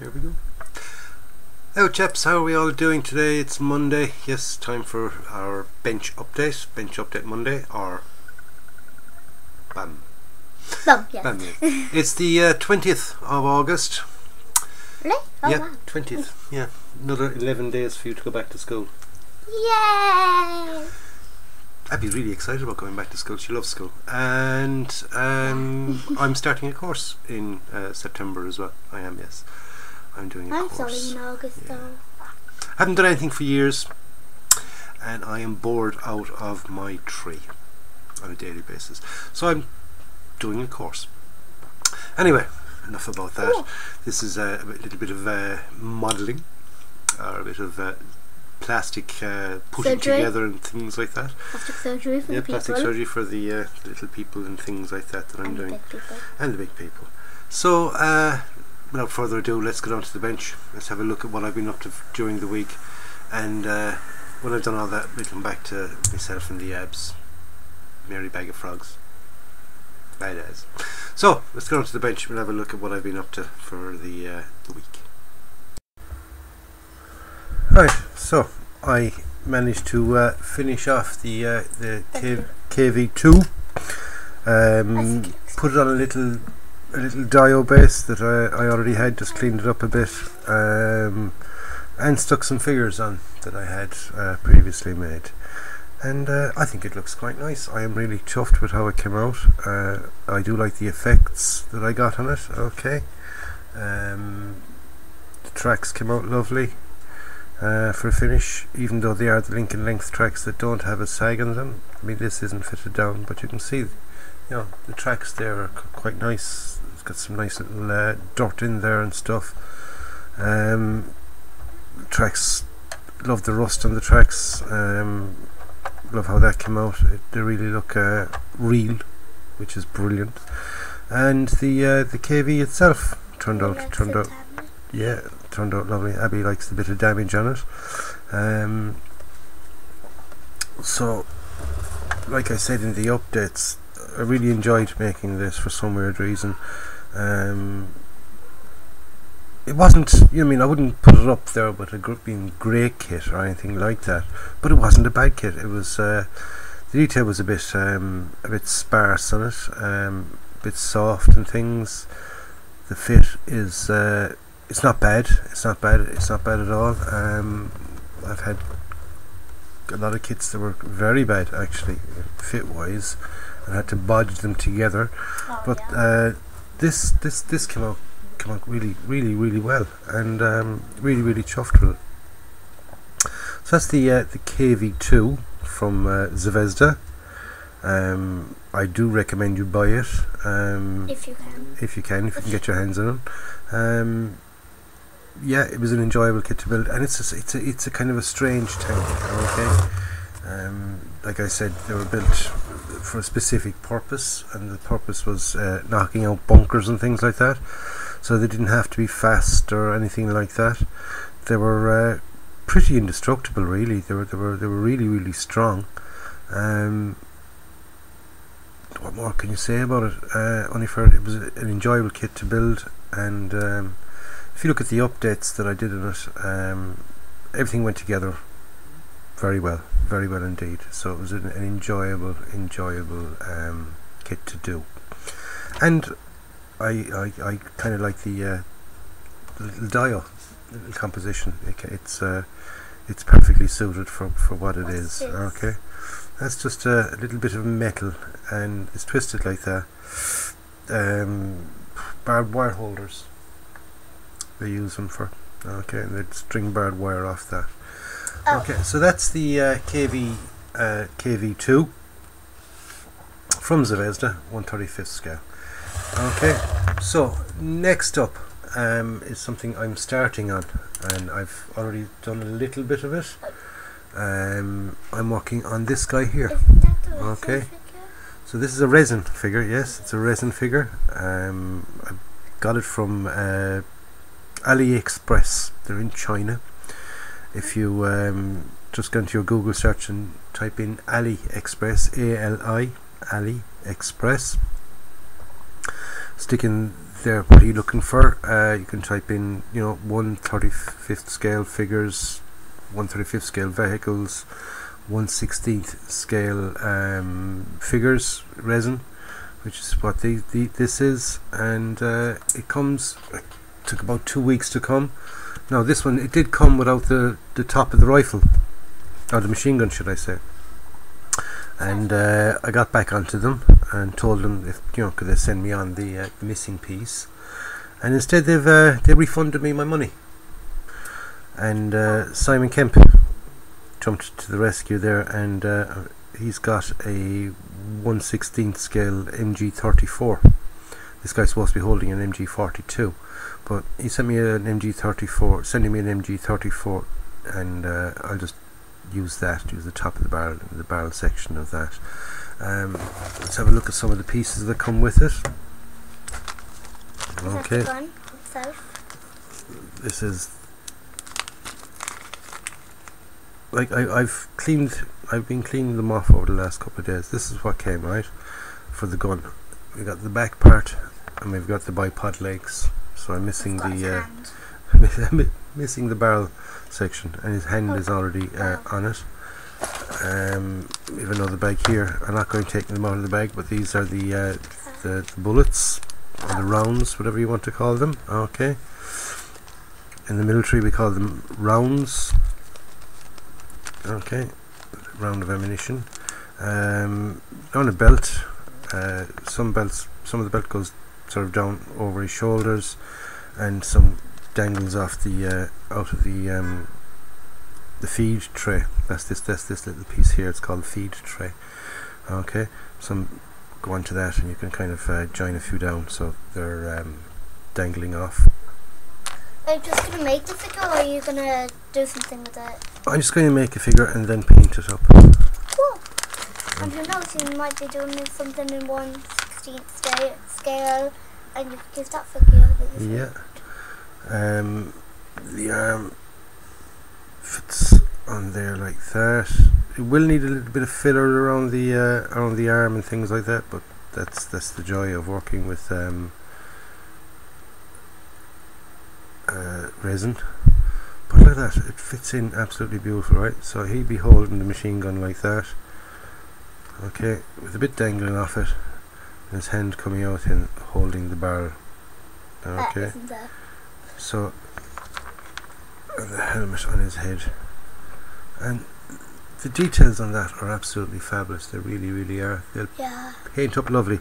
There we go. Hello chaps, how are we all doing today? It's Monday. Yes, time for our bench update. Bench update Monday, or BAM. BAM, yes. BAM, yeah. It's the 20th of August. Really? Oh, yeah, wow. 20th. Yeah, another 11 days for you to go back to school. Yay! I'd be really excited about going back to school. She loves school. And I'm starting a course in September as well. I am, yes. I'm doing a course. I'm starting in August though. Haven't done anything for years, and I am bored out of my tree on a daily basis. So I'm doing a course. Anyway, enough about that. Ooh. This is a little bit of modelling, or a bit of plastic putting surgery. together and things like that. Plastic surgery for the people. Plastic surgery for the little people and things like that I'm doing. And the big people. And the big people. So, without further ado, let's get on to the bench. Let's have a look at what I've been up to during the week, and when I've done all that, we'll come back to myself and the abs. Merry bag of frogs. Badass. So let's get on to the bench. We'll have a look at what I've been up to for the week. Right, so I managed to finish off the KV2. Put it on a little dio base that I already had, just cleaned it up a bit, and stuck some figures on that I had previously made, and I think it looks quite nice. I am really chuffed with how it came out. I do like the effects that I got on it. Okay, the tracks came out lovely for a finish, even though they are the link and length tracks that don't have a sag on them. I mean, this isn't fitted down, but you can see, you know, the tracks there are quite nice. It's got some nice little dirt in there and stuff. Tracks, love the rust on the tracks. Love how that came out. They really look real, which is brilliant. And the KV itself turned out lovely. Abby likes the bit of damage on it. So, like I said in the updates, I really enjoyed making this for some weird reason. It wasn't, you know, I mean, I wouldn't put it up there with a being great kit or anything like that, but it wasn't a bad kit. It was the detail was a bit sparse on it, a bit soft and things. The fit is it's not bad. It's not bad at all. I've had a lot of kits that were very bad actually, fit wise. I had to bodge them together, but this came out really well, and really chuffed with it. So that's the KV2 from Zvezda. I do recommend you buy it if you can get your hands on it. Yeah, it was an enjoyable kit to build, and it's a kind of a strange tank. Okay, like I said, they were built for a specific purpose, and the purpose was knocking out bunkers and things like that. So they didn't have to be fast or anything like that. They were pretty indestructible, really. They were really strong. What more can you say about it? Only for it was an enjoyable kit to build, and if you look at the updates that I did in it, everything went together very well indeed. So it was an enjoyable kit to do, and I kind of like the little dial, little composition. It's perfectly suited for what it is. Okay, that's just a little bit of metal, and it's twisted like that. Barbed wire holders, they use them for. Okay, and they'd string barbed wire off that. Okay, so that's the KV2 from Zvezda, 1/35 scale. Okay, so next up is something I'm starting on, and I've already done a little bit of it. I'm working on this guy here. Okay, so this is a resin figure. Yes, it's a resin figure. I got it from AliExpress. They're in China. If you just go into your Google search and type in AliExpress, ALI, AliExpress, stick in there what are you looking for. You can type in 1/35th scale figures, 1/35th scale vehicles, 1/16th scale figures resin, which is what this is, and it took about 2 weeks to come. Now this one, it did come without the top of the rifle, or the machine gun should I say, and I got back onto them and told them if could they send me on the missing piece, and instead they refunded me my money. And Simon Kemp jumped to the rescue there, and he's got a 1/16th scale MG34. This guy's supposed to be holding an MG42, but he sent me an MG34, sending me an MG34, and I'll just use the top of the barrel section of that. Let's have a look at some of the pieces that come with it. Okay, this is like I've been cleaning them off over the last couple of days. This is what came right for the gun. We got the back part, and we've got the bipod legs. So I'm missing missing the barrel section, and his hand is already on it. We have another bag here. I'm not going to take them out of the bag, but these are the bullets, or the rounds, whatever you want to call them. Okay. In the military we call them rounds. Okay, round of ammunition. On a belt, some of the belt goes sort of down over his shoulders, and some dangles off out of the feed tray. That's this little piece here. It's called the feed tray. Okay, some go onto that, and you can kind of join a few down so they're dangling off. Are you just going to make the figure, or are you going to do something with it? I'm just going to make a figure and then paint it up. Cool. And who knows, you might be doing something in 1/16th scale, and you could give that figure. Yeah. The arm fits on there like that. It will need a little bit of filler around the arm and things like that, but that's the joy of working with resin. But look at that, it fits in absolutely beautiful, right? So he'd be holding the machine gun like that, okay, with a bit dangling off it, and his hand coming out and holding the barrel. Okay, so the helmet on his head, and the details on that are absolutely fabulous. They really are. They'll paint up lovely.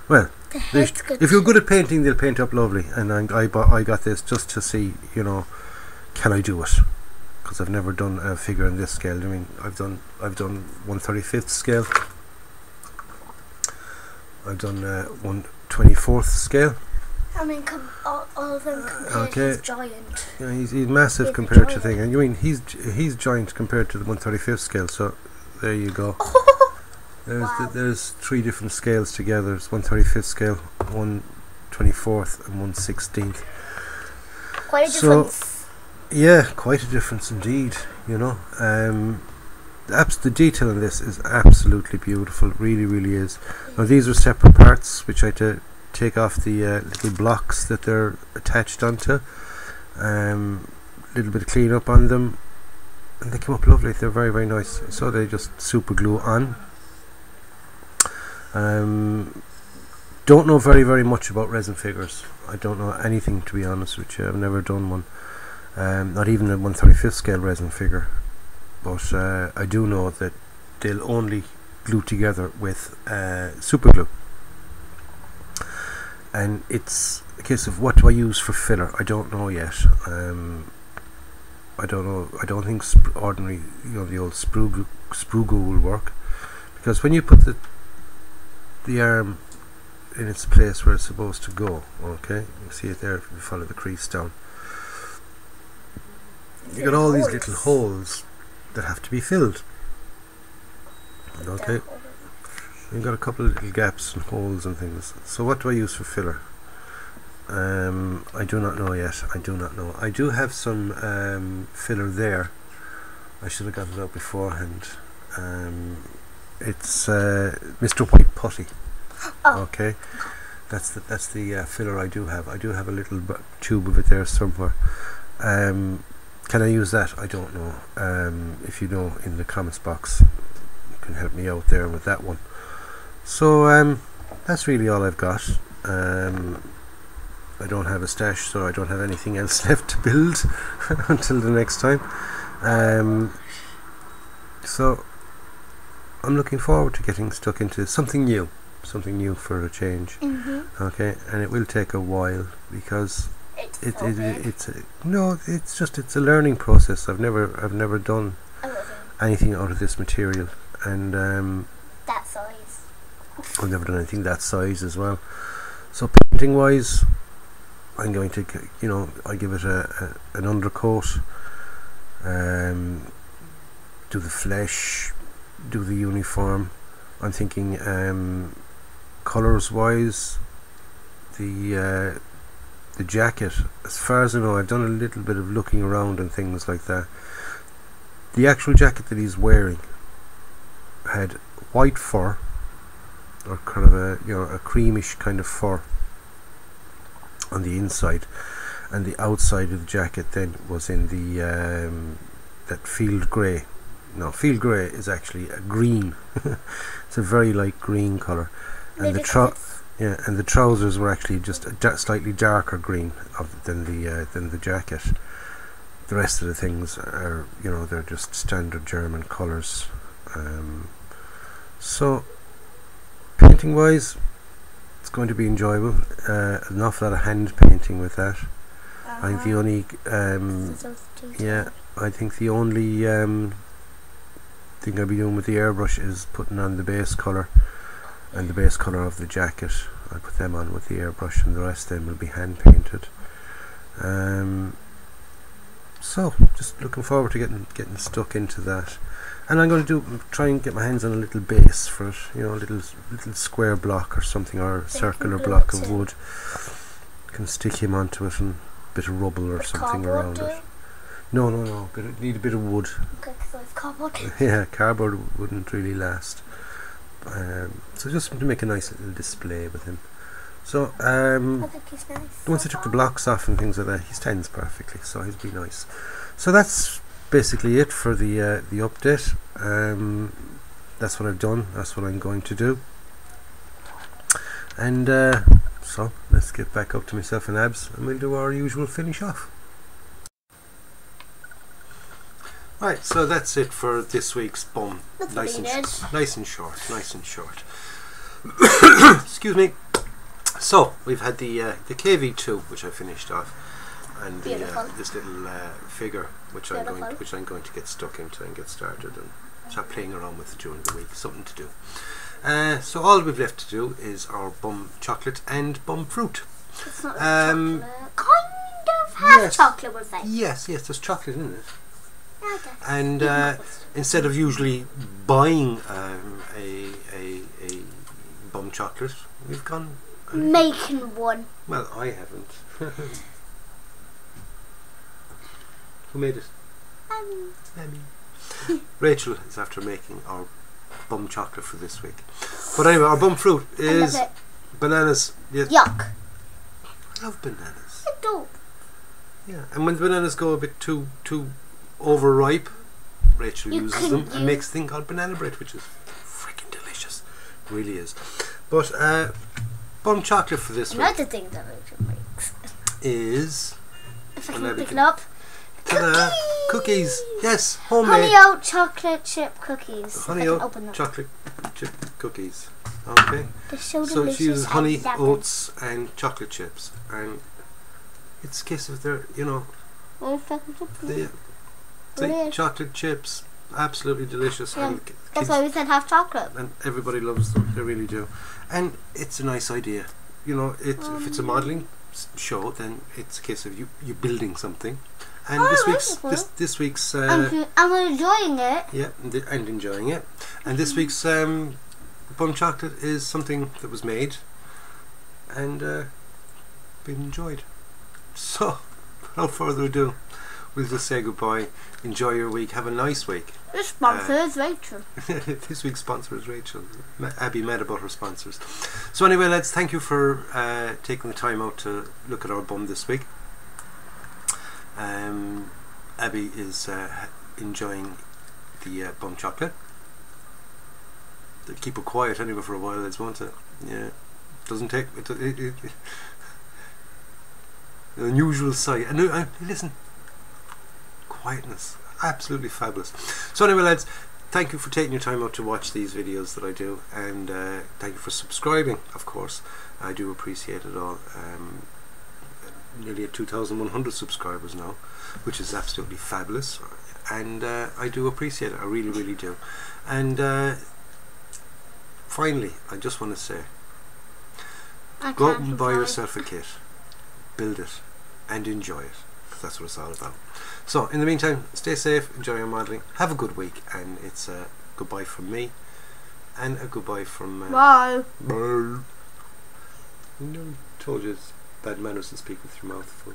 Well, if you're good at painting, they'll paint up lovely. And I got this just to see, can I do it? Because I've never done a figure in this scale. I mean, I've done 1/35th scale. I've done 1/24th scale. I mean, all of them compared to his giant. Yeah, he's massive compared to the thing. And you mean he's giant compared to the 1/35th scale. So there you go. There's 3 different scales together. It's 1/35th scale, 1/24th, and 1/16th. Quite a difference. Yeah, quite a difference indeed. The detail in this is absolutely beautiful. It really is. Now these are separate parts, which I had to take off the little blocks that they're attached onto. Little bit of clean up on them, and they come up lovely. They're very nice. So they just super glue on. Don't know very much about resin figures. I don't know anything, to be honest with you. I've never done one, not even a 1/35th scale resin figure, but I do know that they'll only glue together with super glue, and it's a case of what do I use for filler. I don't know yet. I don't know. I don't think ordinary, the old sprue glue will work, because when you put the arm in its place where it's supposed to go, okay, you see it there if you follow the crease down, you got all these little holes that have to be filled. Okay, you've got a couple of little gaps and holes and things. So what do I use for filler? I do not know yet. I do not know. I do have some filler there. I should have got it out beforehand. It's Mr. White Putty. Okay, That's the filler I do have. I do have a little tube of it there somewhere. Can I use that? I don't know. If you know, in the comments box, you can help me out there with that one. So that's really all I've got. I don't have a stash, so I don't have anything else left to build until the next time. So I'm looking forward to getting stuck into something new for a change. Okay, and it will take a while because it's a learning process. I've never done anything out of this material, and that size. I've never done anything that size as well. So painting wise, I'm going to, I give it an undercoat, do the flesh, do the uniform. I'm thinking colours wise, the jacket, as far as I know, I've done a little bit of looking around and things like that. The actual jacket that he's wearing had white fur, or kind of a creamish kind of fur on the inside, and the outside of the jacket then was in the that field grey. No, field grey is actually a green. It's a very light green colour, and the trousers were actually just a slightly darker green than the jacket. The rest of the things are, they're just standard German colours. So painting wise, it's going to be enjoyable. An awful lot of hand painting with that. I think the only I think the only thing I'll be doing with the airbrush is putting on the base colour and the base colour of the jacket. I'll put them on with the airbrush, and the rest then will be hand painted. So just looking forward to getting stuck into that. And I'm going to try and get my hands on a little base for it, a little square block or something, or a circular block of wood. Can stick him onto it, and a bit of rubble or something around it. No. Need a bit of wood. Okay, so it's cardboard. Yeah, cardboard wouldn't really last. So just to make a nice little display with him. So I think he's nice. Once I took the blocks off and things like that, he stands perfectly. So he'd be nice. So that's basically it for the update. That's what I've done. That's what I'm going to do. And so let's get back up to myself and Abs, and we'll do our usual finish off. Right, so that's it for this week's B.U.M. Nice and short. Excuse me. So we've had the KV2, which I finished off, and this little figure, which I'm going to get stuck into and get started and start playing around with during the week. Something to do. So all we've left to do is our B.U.M chocolate and B.U.M fruit. It's not chocolate. Kind of half chocolate, we'll say. Yes, there's chocolate in it. Okay. And instead of usually buying a B.U.M chocolate, we've gone making one. Well, I haven't. Who made it? Rachel is after making our B.U.M chocolate for this week. But anyway, our B.U.M fruit is bananas. Yes. Yuck. I love bananas. I don't. Yeah, and when the bananas go a bit too overripe, Rachel uses them and makes a thing called banana bread, which is freaking delicious. It really is. But B.U.M chocolate for this week. Another thing that Rachel makes is, if I can pick it up, cookies. Yes, homemade honey oat chocolate chip cookies. Honey oat chocolate chip cookies. Okay. They're so So delicious. she uses honey, oats, and chocolate chips, and it's a case of their, the chocolate chips, absolutely delicious. Yeah, and that's why we said half chocolate. And everybody loves them. They really do. And it's a nice idea. If it's a modelling show, then it's a case of you building something. And this week's and we're enjoying it. Yeah, and enjoying it. And this week's B.U.M chocolate is something that was made and been enjoyed. So, without further ado, we'll just say goodbye. Enjoy your week. Have a nice week. This sponsor is Rachel. This week's sponsor is Rachel. Abby mad about her sponsors. So anyway, lads, thank you for taking the time out to look at our bum this week. Abby is enjoying the bum chocolate. They'll keep it quiet anyway for a while, lads, won't it? Yeah. Doesn't take it an unusual sight. And listen, quietness, absolutely fabulous. So anyway, lads, thank you for taking your time out to watch these videos that I do, and thank you for subscribing. Of course, I do appreciate it all. Nearly at 2,100 subscribers now, which is absolutely fabulous, and I do appreciate it. I really, really do. And finally, I just want to say, go out and buy yourself a kit, build it, and enjoy it, because that's what it's all about. So, in the meantime, stay safe, enjoy your modelling, have a good week, and it's a goodbye from me, and a goodbye from... Bye. Bye. You know, told you it's bad manners to speak with your mouth full.